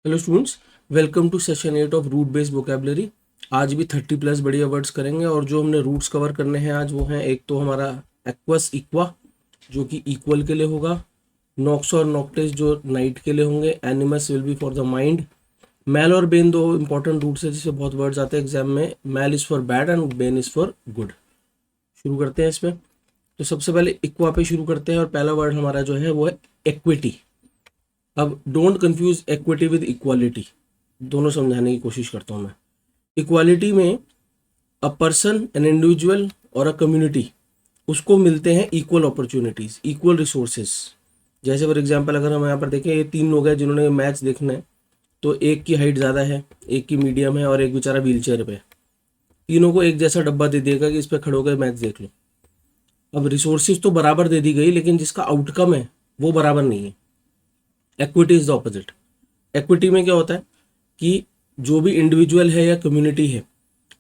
Hello students, welcome to session 8 of root based vocabulary. आज भी 30 plus बढ़िया words करेंगे और जो हमने रूट्स कवर करने हैं आज वो हैं, एक तो हमारा एक्वस इक्वा जो कि इक्वल के लिए होगा, नॉक्स और नॉक्टेस जो नाइट के लिए होंगे, animus will be for the mind, mal और बेन दो इंपॉर्टेंट रूट्स है जिससे बहुत वर्ड्स आते हैं एग्जाम में। Mal is for bad and ben is for good. शुरू करते हैं इसमें। तो सबसे पहले इक्वा पे शुरू करते हैं और पहला वर्ड हमारा जो है वो है एक्विटी। अब don't confuse equity with equality, दोनों समझाने की कोशिश करता हूँ मैं। इक्वालिटी में अ पर्सन, एन इंडिविजुअल और अ कम्युनिटी, उसको मिलते हैं इक्वल अपॉर्चुनिटीज, इक्वल रिसोर्सेज। जैसे फॉर एग्जांपल अगर हम यहाँ पर देखें, ये तीन लोग हैं जिन्होंने मैच देखना है, तो एक की हाइट ज़्यादा है, एक की मीडियम है और एक बेचारा व्हील चेयर पे। तीनों को एक जैसा डब्बा दे देगा कि इस पर खड़े होकर मैच देख लो। अब रिसोर्सेज तो बराबर दे दी गई, लेकिन जिसका आउटकम है वो बराबर नहीं है। Equity is the opposite. Equity में क्या होता है कि जो भी इंडिविजुअल है या कम्युनिटी है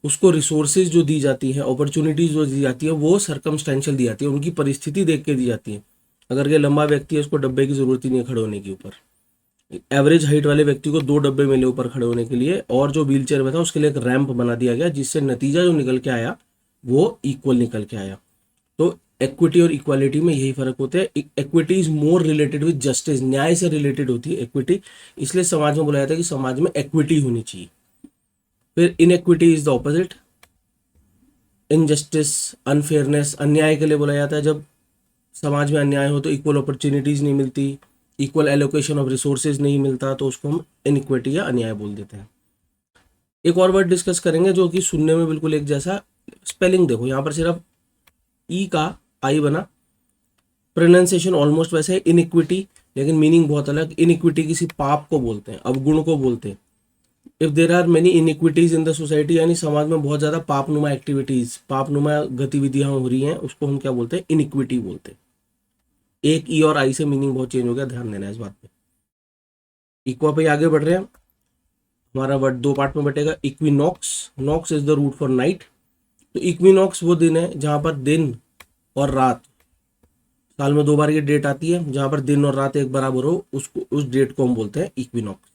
उसको रिसोर्सेज जो दी जाती है, अपॉर्चुनिटीज जो दी जाती है, वो सर्कमस्टेंशियल दी जाती है, उनकी परिस्थिति देख के दी जाती है। अगर ये लंबा व्यक्ति है उसको डब्बे की जरूरत ही नहीं है खड़े होने के ऊपर। एवरेज हाइट वाले व्यक्ति को 2 डब्बे मिले ऊपर खड़े होने के लिए, और जो व्हील चेयर में था उसके लिए एक रैंप बना दिया गया, जिससे नतीजा जो निकल के आया वो इक्वल निकल के आया। तो इक्विटी और इक्वालिटी में यही फर्क होता है। Equity is more related with justice, न्याय से रिलेटेड होती है इक्विटी, इसलिए समाज में बोला जाता है कि समाज में इक्विटी होनी चाहिए। फिर iniquity is the opposite, injustice, unfairness, अन्याय के लिए बोला जाता है। जब समाज में अन्याय हो तो इक्वल अपॉर्चुनिटीज नहीं मिलती, इक्वल एलोकेशन ऑफ रिसोर्सेज नहीं मिलता, तो उसको हम इनइक्विटी या अन्याय बोल देते हैं। एक और वर्ड डिस्कस करेंगे जो कि सुनने में बिल्कुल एक जैसा, स्पेलिंग देखो यहाँ पर सिर्फ ई का आई बना, प्रोनाउंसिएशन ऑलमोस्ट वैसे है इनइक्विटी, लेकिन मीनिंग बहुत अलग। इनइक्विटी किसी पाप को बोलते हैं, अवगुण को बोलते हैं। If there are many inequities in the society, यानी समाज में बहुत ज़्यादा पापनुमा एक्टिविटीज, पापनुमा गतिविधियां हो रही हैं, उसको हम क्या बोलते हैं? इनइक्विटी बोलते हैं। एक ई और आई से मीनिंग बहुत चेंज हो गया, ध्यान देना इस बात पे। इक्वा पे आगे बढ़ रहे हैं। हमारा वर्ड दो पार्ट में बटेगा। Equinox, nox is the root for night. तो इक्विनॉक्स वो दिन है जहां पर दिन और रात, साल में 2 बार ये डेट आती है जहां पर दिन और रात एक बराबर हो, उसको, उस डेट को हम बोलते हैं इक्विनॉक्स।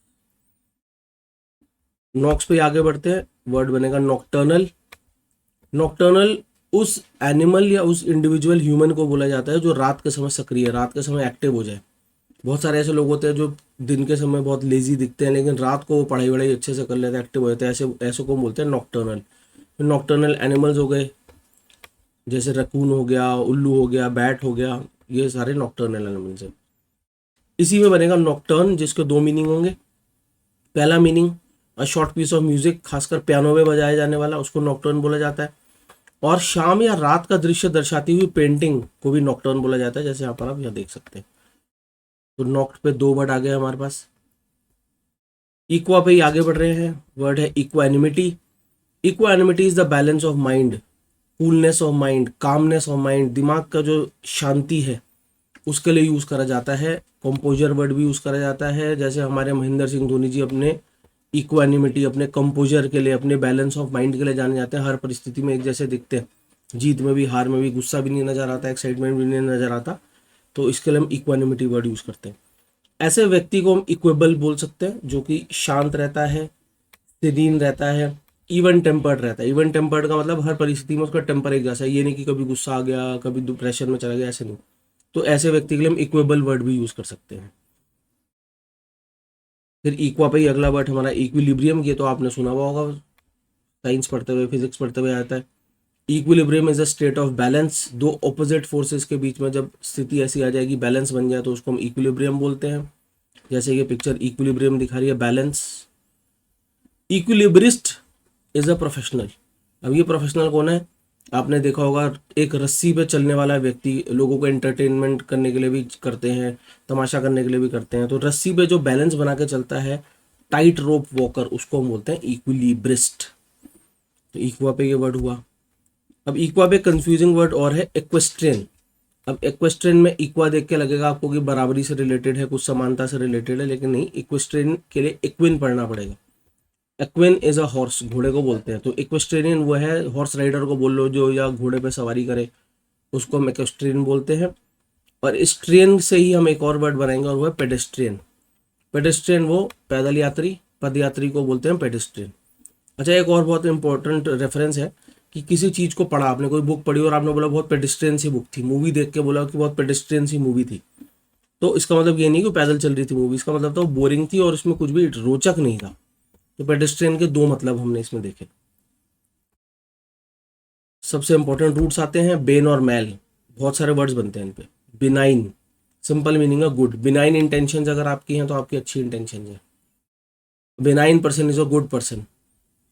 नॉक्स पे आगे बढ़ते हैं, वर्ड बनेगा नॉक्टर्नल। नॉक्टर्नल उस एनिमल या उस इंडिविजुअल ह्यूमन को बोला जाता है जो रात के समय सक्रिय, रात के समय एक्टिव हो जाए। बहुत सारे ऐसे लोग होते हैं जो दिन के समय बहुत लेजी दिखते हैं, लेकिन रात को वो पढ़ाई वढ़ाई अच्छे से कर लेते हैं, एक्टिव हो जाते हैं, ऐसे ऐसे को बोलते हैं नॉक्टर्नल। नॉक्टर्नल एनिमल्स हो गए, जैसे रकून हो गया, उल्लू हो गया, बैट हो गया, ये सारे नॉक्टर्नल एनिमल्स हैं। इसी में बनेगा नॉक्टर्न, जिसके दो मीनिंग होंगे। पहला meaning, a short piece of music, खासकर पियानो में बजाया जाने वाला, उसको नॉक्टर्न बोला जाता है। और शाम या रात का दृश्य दर्शाती हुई पेंटिंग को भी नॉक्टर्न बोला जाता है, जैसे यहाँ पर आप यहाँ देख सकते हैं। तो नॉक्ट पे दो वर्ड आ गए हमारे पास। इक्वा पे ही आगे बढ़ रहे हैं, वर्ड है equanimity. Equanimity is the balance of mind, coolness of mind, calmness of mind, दिमाग का जो शांति है उसके लिए यूज़ करा जाता है। कंपोजर वर्ड भी यूज़ करा जाता है, जैसे हमारे महेंद्र सिंह धोनी जी अपने इक्वानिमिटी, अपने कंपोजर के लिए, अपने बैलेंस ऑफ माइंड के लिए जाने जाते हैं। हर परिस्थिति में एक जैसे दिखते हैं, जीत में भी हार में भी, गुस्सा भी नहीं नजर आता, एक्साइटमेंट भी नहीं नजर आता, तो इसके लिए हम इक्वानिमिटी वर्ड यूज़ करते हैं। ऐसे व्यक्ति को हम इक्वेबल बोल सकते हैं, जो कि शांत रहता है, सीरीन रहता है, इवन टेम्पर्ड रहता है। इवन टेम्पर्ड का मतलब हर परिस्थिति में उसका टेम्पर एक जैसा है, ये नहीं कि कभी गुस्सा आ गया, कभी डिप्रेशन में चला गया, ऐसे नहीं। तो ऐसे व्यक्ति के लिए हम इक्वेबल वर्ड भी यूज़ कर सकते हैं। फिर इक्वा पे ही अगला वर्ड हमारा इक्विलिब्रियम, ये तो आपने सुना हुआ होगा, साइंस पढ़ते हुए, फिजिक्स पढ़ते हुए आता है। Equilibrium is a state of balance, दो ऑपोजिट फोर्सेस के बीच में जब स्थिति ऐसी आ जाएगी, बैलेंस बन जाए, तो उसको हम इक्विलिब्रियम बोलते हैं। जैसे ये पिक्चर इक्विलिब्रियम दिखा रही है, balance. Equilibrist is a professional. अब ये प्रोफेशनल कौन है? आपने देखा होगा, एक रस्सी पे चलने वाला व्यक्ति, लोगों को एंटरटेनमेंट करने के लिए भी करते हैं, तमाशा करने के लिए भी करते हैं। तो रस्सी पे जो बैलेंस बना के चलता है, टाइट रोप वॉकर, उसको हम बोलते हैं इक्विलिब्रिस्ट। तो इक्वा पे ये वर्ड हुआ। अब इक्वा पे कंफ्यूजिंग वर्ड और है इक्वेस्ट्रियन। अब इक्वेस्ट्रियन में इक्वा देख के लगेगा आपको कि बराबरी से रिलेटेड है, कुछ समानता से रिलेटेड है, लेकिन नहीं, इक्वेस्ट्रियन के लिए इक्विन पढ़ना पड़ेगा। एक्विन इज अ हॉर्स, घोड़े को बोलते हैं। तो इक्वेस्ट्रियन वो है, हॉर्स राइडर को बोल लो जो या घोड़े पे सवारी करे, उसको हम इक्वेस्ट्रियन बोलते हैं। और स्ट्रियन से ही हम एक और वर्ड बनाएंगे और वो है पेडेस्ट्रियन। पेडेस्ट्रियन वो पैदल यात्री, पद यात्री को बोलते हैं पेडेस्ट्रियन। अच्छा, एक और बहुत इंपॉर्टेंट रेफरेंस है कि किसी चीज़ को पढ़ा, आपने कोई बुक पढ़ी और आपने बोला बहुत पेडेस्ट्रियन सी बुक थी, मूवी देख के बोला कि बहुत पेडेस्ट्रियन सी मूवी थी, तो इसका मतलब ये नहीं कि पैदल चल रही थी मूवी, इसका मतलब था वो बोरिंग थी और इसमें कुछ भी रोचक नहीं था। तो पेडेस्ट्रियन के दो मतलब हमने इसमें देखे। सबसे इंपॉर्टेंट रूट्स आते हैं बेन और मैल, बहुत सारे वर्ड्स बनते हैं इन पे। बिनाइन, सिंपल मीनिंग है गुड, बिनाइन इंटेंशन अगर आपकी हैं तो आपकी अच्छी इंटेंशन है। Benign person is a good person.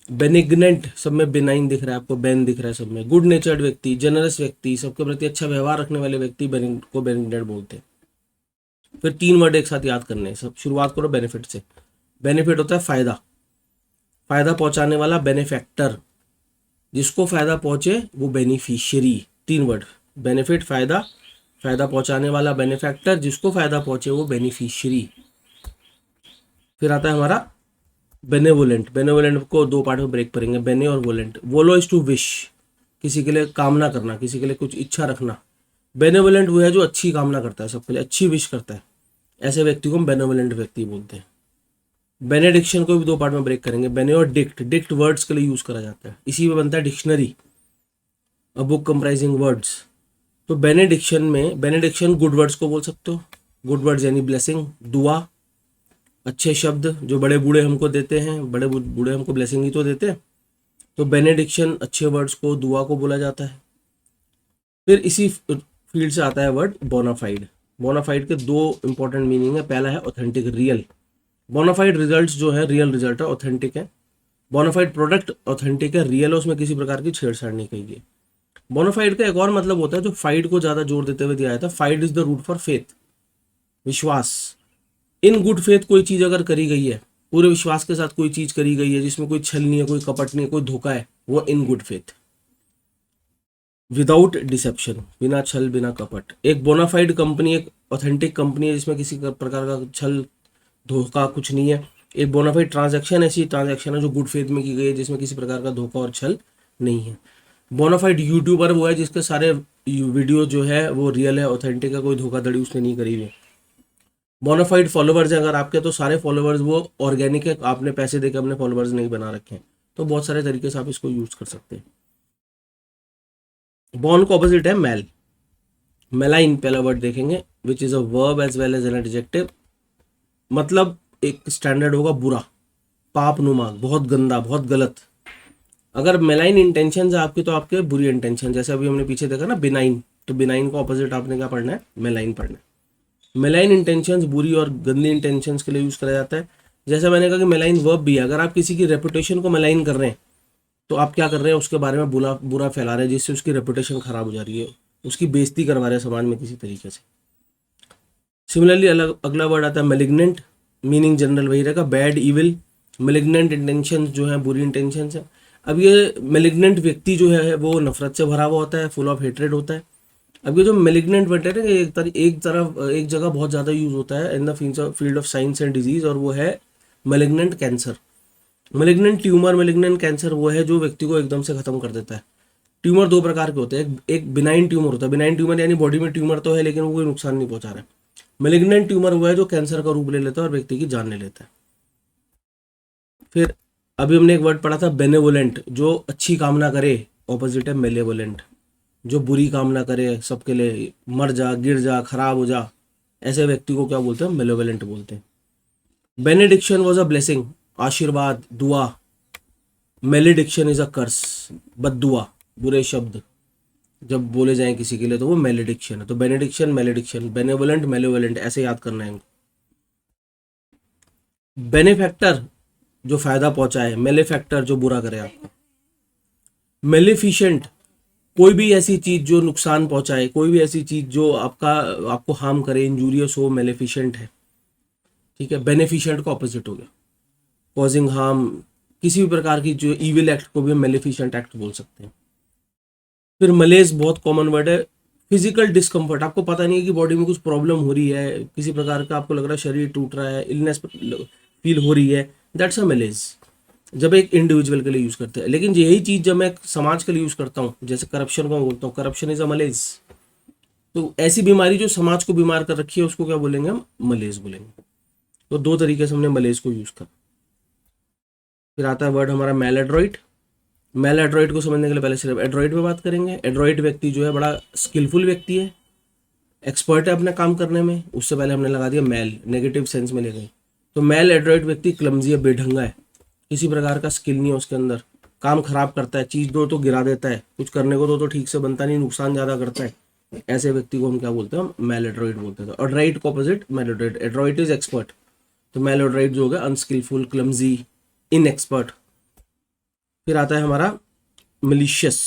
Benignant, सब में बिनाइन दिख रहा है आपको, बेन दिख रहा है सब में। गुड नेचर्ड व्यक्ति, जनरस व्यक्ति, सबके प्रति अच्छा व्यवहार रखने वाले व्यक्ति को बेनिग्नेंट बोलते हैं। फिर 3 वर्ड एक साथ याद करने हैं, सब शुरुआत करो बेनिफिट से। बेनिफिट होता है फायदा, फायदा पहुंचाने वाला बेनिफैक्टर, जिसको फायदा पहुंचे वो बेनिफिशियरी। 3 वर्ड, बेनिफिट, फायदा, फायदा पहुंचाने वाला बेनिफैक्टर, जिसको फायदा पहुंचे वो बेनिफिशियरी। फिर आता है हमारा बेनेवोलेंट। बेनेवोलेंट को 2 पार्ट में ब्रेक करेंगे, बेने और वोलेंट। वोलो इज टू विश, किसी के लिए कामना करना, किसी के लिए कुछ इच्छा रखना। बेनेवोलेंट वो है जो अच्छी कामना करता है, सबके लिए अच्छी विश करता है, ऐसे व्यक्ति को हम बेनेवोलेंट व्यक्ति बोलते हैं। बेनेडिक्शन को भी 2 पार्ट में ब्रेक करेंगे, बेने और डिक्ट। डिक्ट वर्ड्स के लिए यूज करा जाता है, इसी में बनता है dictionary, a book comprising words. तो बेनेडिक्शन में, बेनेडिक्शन गुड वर्ड्स को बोल सकते हो, गुड वर्ड्स यानी ब्लेसिंग, दुआ, अच्छे शब्द जो बड़े बूढ़े हमको देते हैं, बड़े बूढ़े हमको ब्लेसिंग ही तो देते हैं, तो बेनेडिक्शन अच्छे वर्ड्स को, दुआ को बोला जाता है। फिर इसी फील्ड से आता है वर्ड बोनाफाइड। बोनाफाइड के 2 इंपॉर्टेंट मीनिंग है, पहला है ऑथेंटिक, रियल। बोनाफाइड रिजल्ट्स जो है रियल रिजल्ट है, ऑथेंटिक है। बोनाफाइड प्रोडक्ट ऑथेंटिक है, रियल है, उसमें किसी प्रकार की छेड़छाड़ नहीं की गई। बोनाफाइड का एक और मतलब होता है जो फाइड को ज्यादा जोर देते हुए दिया था, fide is the root for faith, विश्वास। इन गुड फेथ कोई चीज अगर करी गई है, पूरे विश्वास के साथ कोई चीज करी गई है जिसमें कोई छल नहीं है, कोई कपट नहीं है, कोई धोखा है, वो in good faith. Without deception, बिना छल बिना कपट। एक बोनाफाइड कंपनी एक ऑथेंटिक कंपनी है जिसमें किसी प्रकार का छल धोखा कुछ नहीं है। एक बोनाफाइड ट्रांजैक्शन ऐसी ट्रांजैक्शन है जो गुड फेथ में की गई है, जिसमें किसी प्रकार का धोखा और छल नहीं है। बोनाफाइड यूट्यूबर वो है जिसके सारे वीडियो जो है वो रियल है, ऑथेंटिक है, कोई धोखाधड़ी उसने नहीं करी हुई। बोनाफाइड फॉलोवर्स हैं अगर आपके, तो सारे फॉलोवर्स वो ऑर्गेनिक है, आपने पैसे देकर अपने फॉलोवर्स नहीं बना रखे हैं। तो बहुत सारे तरीके से आप इसको यूज कर सकते हैं। बॉन को ऑपोजिट है मैल। मेलाइन पहला वर्ड देखेंगे, which is a verb as well as an adjective. मतलब एक स्टैंडर्ड होगा बुरा, पाप नुमा, बहुत गंदा, बहुत गलत। अगर मेलाइन इंटेंशन है आपकी तो आपके बुरी इंटेंशन, जैसे अभी हमने पीछे देखा ना बिनाइन, तो बिनाइन को ऑपोजिट आपने क्या पढ़ना है, मेलाइन पढ़ना है। मेलाइन इंटेंशंस बुरी और गंदी इंटेंशंस के लिए यूज करा जाता है। जैसे मैंने कहा कि मेलाइन वर्ब भी है, अगर आप किसी की रेपुटेशन को मेलाइन कर रहे हैं तो आप क्या कर रहे हैं, उसके बारे में बुरा फैला रहे हैं, जिससे उसकी रेपुटेशन खराब हो जा रही है, उसकी बेइज्जती करवा रहे हैं समाज में किसी तरीके से। सिमिलरली अगला वर्ड आता है मेलिग्नेंट। मीनिंग जनरल वही रहेगा, बैड, इविल। मेलिग्नेंट इंटेंशन जो है बुरी इंटेंशन है। अब ये मेलिग्नेंट व्यक्ति जो है वो नफरत से भरा हुआ होता है, फुल ऑफ हेट्रेड होता है। अब ये जो मेलिग्नेंट वर्ड है एक जगह बहुत ज़्यादा यूज होता है in the field of science and disease, और वो है malignant cancer. Malignant tumour, malignant cancer वो है जो व्यक्ति को एकदम से खत्म कर देता है। ट्यूमर 2 प्रकार के होते हैं, एक बिनाइन ट्यूमर होता है, बिनाइन ट्यूमर यानी बॉडी में ट्यूमर तो है लेकिन वो कोई नुकसान नहीं पहुंचा रहा है। मेलिग्नेंट ट्यूमर वो है जो कैंसर का रूप ले लेता है और व्यक्ति की जान ले लेता है। फिर अभी हमने एक वर्ड पढ़ा था बेनेवोलेंट, जो अच्छी कामना करे, ऑपोजिट है मेलेवोलेंट, जो बुरी कामना करे सबके लिए, मर जा, गिर जा, खराब हो जा, ऐसे व्यक्ति को क्या बोलते हैं, मेलेवोलेंट बोलते हैं। बेनेडिक्शन वॉज अ ब्लेसिंग, आशीर्वाद, दुआ। मेलेडिक्शन इज अ कर्स, बद्दुआ, बुरे शब्द जब बोले जाएं किसी के लिए तो वो मेलेडिक्शन है। तो बेनेडिक्शन, मेलेडिक्शन, बेनेवोलेंट, मेलेवोलेंट, ऐसे याद करना है इनको। बेनिफैक्टर जो फायदा पहुंचाए, मेलेफैक्टर जो बुरा करे आपको। मेलिफिशेंट कोई भी ऐसी चीज जो नुकसान पहुंचाए, कोई भी ऐसी चीज जो आपको हार्म करे, इंजूरियस हो, मेलेफिशेंट है। ठीक है, बेनिफिशेंट का ऑपोजिट हो गया कॉजिंग हार्म, किसी भी प्रकार की जो इविल एक्ट को भी हम मेलिफिशेंट एक्ट बोल सकते हैं। फिर मलेज बहुत कॉमन वर्ड है, फिजिकल डिस्कम्फर्ट, आपको पता नहीं है कि बॉडी में कुछ प्रॉब्लम हो रही है, किसी प्रकार का आपको लग रहा है शरीर टूट रहा है, इलनेस फील हो रही है, दैट्स अ मलेज, जब एक इंडिविजुअल के लिए यूज करते हैं। लेकिन यही चीज जब मैं समाज के लिए यूज करता हूँ, जैसे करप्शन को बोलता हूँ, करप्शन इज अ मलेज, तो ऐसी बीमारी जो समाज को बीमार कर रखी है उसको क्या बोलेंगे हम, मलेज बोलेंगे। तो दो तरीके से हमने मलेज को यूज करा। फिर आता है वर्ड हमारा मेल एड्रॉइड। मेल एड्रॉइड को समझने के लिए पहले सिर्फ एड्रॉइड में बात करेंगे। एड्रॉइड व्यक्ति जो है बड़ा स्किलफुल व्यक्ति है, एक्सपर्ट है अपने काम करने में। उससे पहले हमने लगा दिया मेल, नेगेटिव सेंस में ले गए। तो मेल एड्रॉइड व्यक्ति क्लमजी है, बेढंगा है, किसी प्रकार का स्किल नहीं है उसके अंदर, काम खराब करता है, चीज दो तो गिरा देता है, कुछ करने को तो ठीक से बनता नहीं, नुकसान ज्यादा करता है। ऐसे व्यक्ति को हम क्या बोलते हैं, मेल एड्रॉइड बोलते हैं। और एड्रॉइड को opposite maladroit. Adroit is expert, तो मेल एड्रॉइड जो होगा अनस्किलफुल, क्लमजी, इनएक्सपर्ट। फिर आता है हमारा मलिशियस।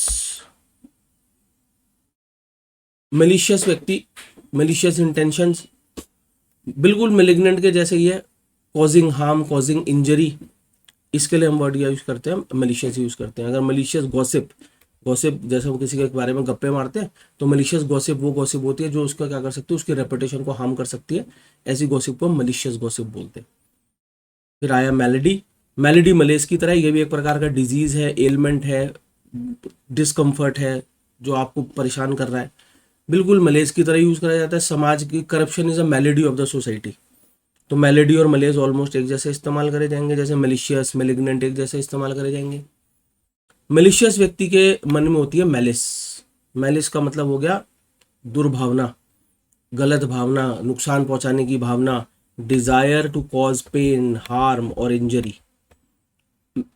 मलिशियस व्यक्ति, मलिशियस इंटेंशंस, बिल्कुल मेलिग्नेंट के जैसे ही है, कॉजिंग हार्म, कॉजिंग इंजरी, इसके लिए हम वर्ड यूज करते हैं मलिशियस यूज करते हैं। अगर मलिशियस गॉसिप, गॉसिप जैसे हम किसी के बारे में गप्पे मारते हैं, तो मलिशियस गॉसिप वो गॉसिप होती है जो उसका क्या कर सकती है, उसकी रेपुटेशन को हार्म कर सकती है। ऐसी गॉसिप को हम मलिशियस गॉसिप बोलते हैं। फिर आया मेलेडी। मेलेडी मलेज की तरह, ये भी एक प्रकार का डिजीज है, एलिमेंट है, डिस्कम्फर्ट है जो आपको परेशान कर रहा है, बिल्कुल मलेज की तरह यूज करा जाता है। समाज की corruption is a melody of the society. तो मेलेडी और मलेज ऑलमोस्ट एक जैसे इस्तेमाल करे जाएंगे, जैसे मलिशियस, मेलिग्नेंट एक जैसे इस्तेमाल करे जाएंगे। मलिशियस व्यक्ति के मन में होती है मैलिस। मैलिस का मतलब हो गया दुर्भावना, गलत भावना, नुकसान पहुंचाने की भावना, desire to cause pain, harm और इंजरी।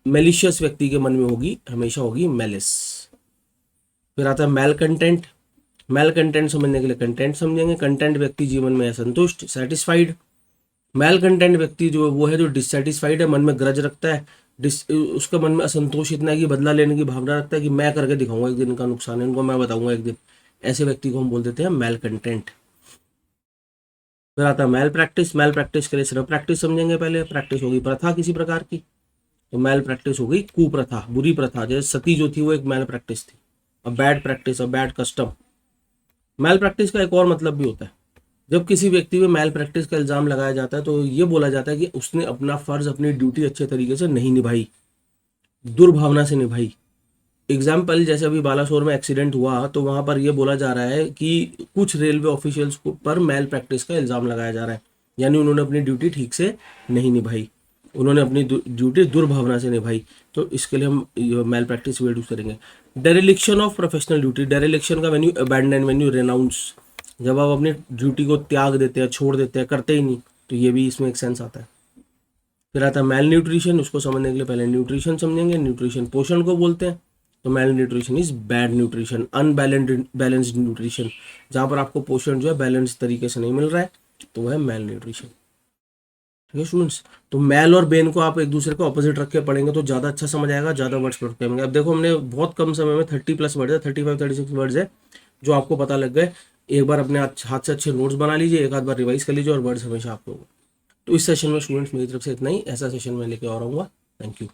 मेलिशियस व्यक्ति के मन में होगी, हमेशा होगी मैलिस। फिर आता है मेल कंटेंट। मेल कंटेंट समझने के लिए कंटेंट समझेंगे। कंटेंट व्यक्ति जीवन में असंतुष्ट, सेटिस्फाइड। मेल कंटेंट व्यक्ति जो वो है जो डिससेटिस्फाइड है, मन में ग्रज रखता है, उसके मन में असंतोष इतना है कि बदला लेने की भावना रखता है कि मैं करके दिखाऊंगा एक दिन, इनका नुकसान है, इनको मैं बताऊंगा एक दिन। ऐसे व्यक्ति को हम बोल देते हैं मेल कंटेंट। फिर आता है मेल प्रैक्टिस। मेल प्रैक्टिस के लिए सिर्फ प्रैक्टिस समझेंगे पहले। प्रैक्टिस होगी प्रथा किसी प्रकार की, तो मेल प्रैक्टिस हो गई कुप्रथा, बुरी प्रथा। जैसे सती जो थी वो एक मेल प्रैक्टिस थी, a bad practice, a bad custom. Malpractice का एक और मतलब भी होता है, जब किसी व्यक्ति में मेल प्रैक्टिस का इल्जाम लगाया जाता है तो ये बोला जाता है कि उसने अपना फर्ज, अपनी ड्यूटी अच्छे तरीके से नहीं निभाई, दुर्भावना से निभाई। एग्जाम्पल, जैसे अभी बालासोर में एक्सीडेंट हुआ तो वहां पर यह बोला जा रहा है कि कुछ रेलवे ऑफिशियल्स पर मेल प्रैक्टिस का इल्जाम लगाया जा रहा है, यानी उन्होंने अपनी ड्यूटी ठीक से नहीं निभाई, उन्होंने अपनी ड्यूटी दुर्भावना से निभाई। तो इसके लिए हम मेल प्रैक्टिस वर्ड यूज करेंगे। डेरिलिक्शन ऑफ प्रोफेशनल ड्यूटी। डेरिलिक्शन का वेन्यू अबैंडन, वेन्यू रेनाउंस, जब आप अपनी ड्यूटी को त्याग देते हैं, छोड़ देते हैं, करते ही नहीं, तो ये भी इसमें एक सेंस आता है। फिर आता है मेल न्यूट्रिशन। उसको समझने के लिए पहले न्यूट्रिशन समझेंगे। न्यूट्रिशन पोषण को बोलते हैं, तो mail nutrition is bad nutrition, unbalanced nutrition, जहाँ पर आपको पोषण जो है बैलेंस तरीके से नहीं मिल रहा है, तो वह है मेल न्यूट्रिशन। ठीक है स्टूडेंट्स, तो मेल और बेन को आप एक दूसरे को ऑपोजिट रख के पढ़ेंगे तो ज़्यादा अच्छा समझ आएगा, ज़्यादा वर्ड्स पढ़ के। अब देखो हमने बहुत कम समय में 30+ वर्ड्स है, 35-36 वर्ड्स है जो आपको पता लग गए। एक बार अपने हाथ से अच्छे नोट्स बना लीजिए, एक आध बार रिवाइज कर लीजिए और वर्ड्स हमेशा आपको। तो इस सेशन में स्टूडेंट्स मेरी तरफ से इतना ही। ऐसा सेशन में लेके और आऊँगा। Thank you.